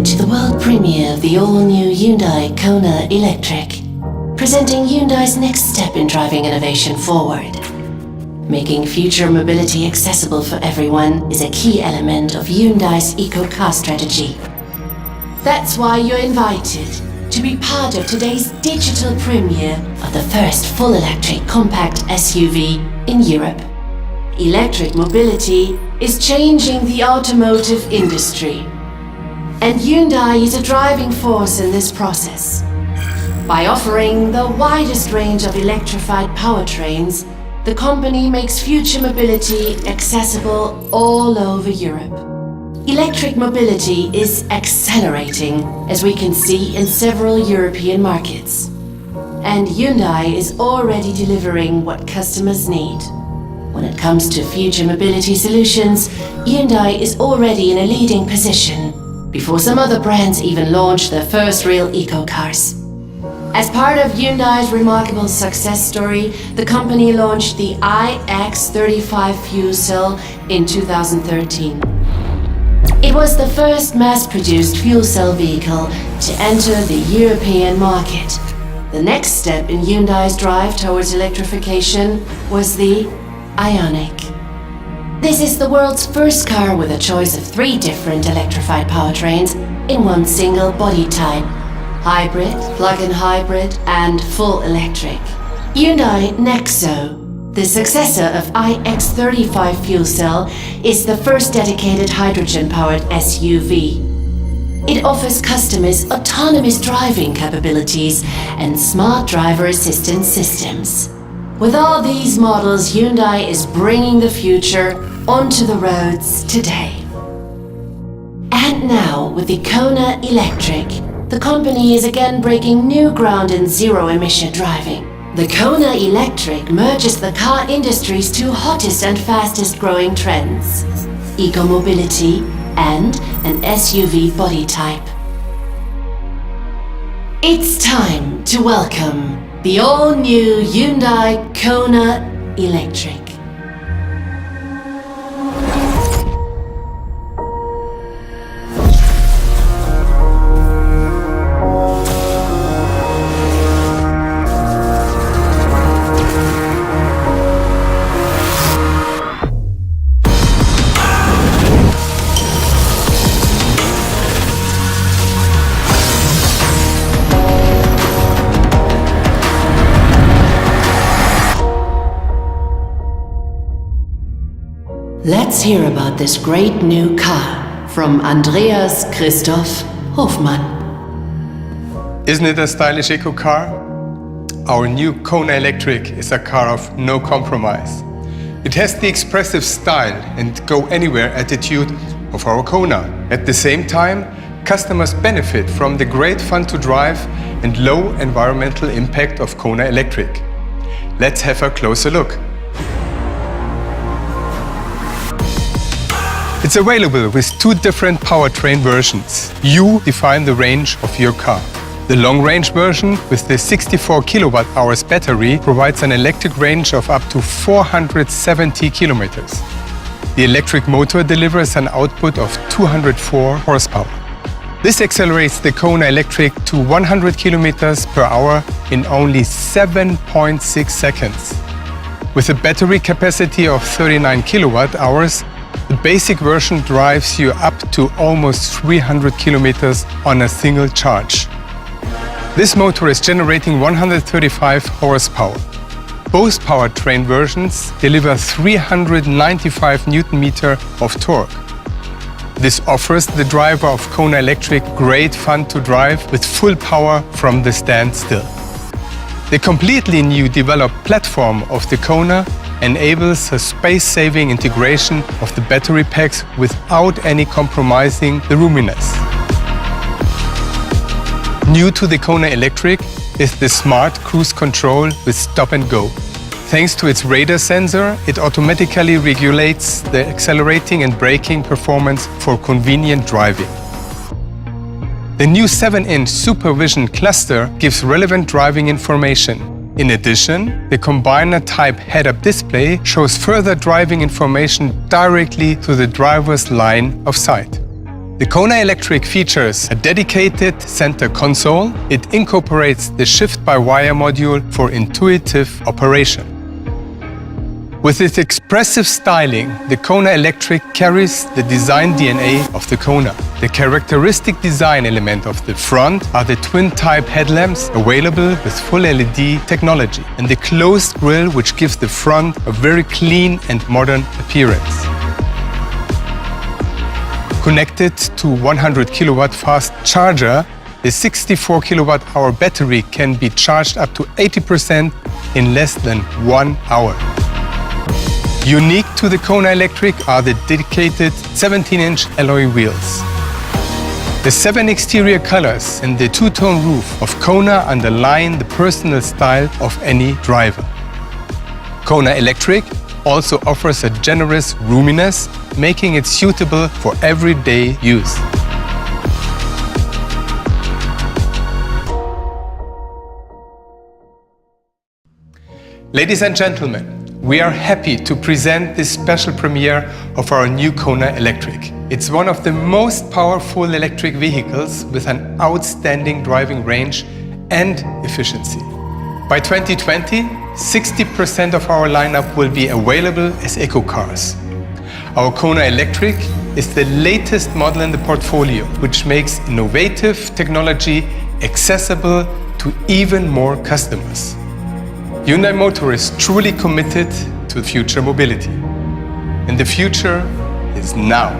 to the world premiere of the all-new Hyundai Kona Electric, presenting Hyundai's next step in driving innovation forward. Making future mobility accessible for everyone is a key element of Hyundai's eco-car strategy. That's why you're invited to be part of today's digital premiere of the first full electric compact SUV in Europe. Electric mobility is changing the automotive industry, and Hyundai is a driving force in this process. By offering the widest range of electrified powertrains, the company makes future mobility accessible all over Europe. Electric mobility is accelerating, as we can see in several European markets. And Hyundai is already delivering what customers need. When it comes to future mobility solutions, Hyundai is already in a leading position, before some other brands even launched their first real eco-cars. As part of Hyundai's remarkable success story, the company launched the iX35 fuel cell in 2013. It was the first mass-produced fuel cell vehicle to enter the European market. The next step in Hyundai's drive towards electrification was the Ioniq. This is the world's first car with a choice of 3 different electrified powertrains in one single body type: hybrid, plug-in hybrid, and full electric. Hyundai Nexo, the successor of iX35 fuel cell, is the first dedicated hydrogen-powered SUV. It offers customers autonomous driving capabilities and smart driver assistance systems. With all these models, Hyundai is bringing the future onto the roads today. And now, with the Kona Electric, the company is again breaking new ground in zero-emission driving. The Kona Electric merges the car industry's 2 hottest and fastest growing trends: eco-mobility and an SUV body type. It's time to welcome the all-new Hyundai Kona Electric. Let's hear about this great new car from Andreas Christoph Hofmann. Isn't it a stylish eco car? Our new Kona Electric is a car of no compromise. It has the expressive style and go anywhere attitude of our Kona. At the same time, customers benefit from the great fun to drive and low environmental impact of Kona Electric. Let's have a closer look. It's available with 2 different powertrain versions. You define the range of your car. The long-range version with the 64 kWh battery provides an electric range of up to 470 kilometers. The electric motor delivers an output of 204 horsepower. This accelerates the Kona Electric to 100 kilometers per hour in only 7.6 seconds. With a battery capacity of 39 kilowatt-hours, the basic version drives you up to almost 300 kilometers on a single charge. This motor is generating 135 horsepower. Both powertrain versions deliver 395 Newton-meter of torque. This offers the driver of Kona Electric great fun to drive with full power from the standstill. The completely new developed platform of the Kona enables a space-saving integration of the battery packs without any compromising the roominess. New to the Kona Electric is the smart cruise control with stop and go. Thanks to its radar sensor, it automatically regulates the accelerating and braking performance for convenient driving. The new 7-inch SuperVision cluster gives relevant driving information. In addition, the combiner-type head-up display shows further driving information directly to the driver's line of sight. The Kona Electric features a dedicated center console. It incorporates the shift-by-wire module for intuitive operation. With its expressive styling, the Kona Electric carries the design DNA of the Kona. The characteristic design element of the front are the twin-type headlamps available with full LED technology, and the closed grille, which gives the front a very clean and modern appearance. Connected to 100 kilowatt fast charger, the 64 kilowatt-hour battery can be charged up to 80% in less than 1 hour. Unique to the Kona Electric are the dedicated 17-inch alloy wheels. The 7 exterior colors and the two-tone roof of Kona underline the personal style of any driver. Kona Electric also offers a generous roominess, making it suitable for everyday use. Ladies and gentlemen, we are happy to present this special premiere of our new Kona Electric. It's one of the most powerful electric vehicles with an outstanding driving range and efficiency. By 2020, 60% of our lineup will be available as eco cars. Our Kona Electric is the latest model in the portfolio, which makes innovative technology accessible to even more customers. Hyundai Motor is truly committed to future mobility. And the future is now.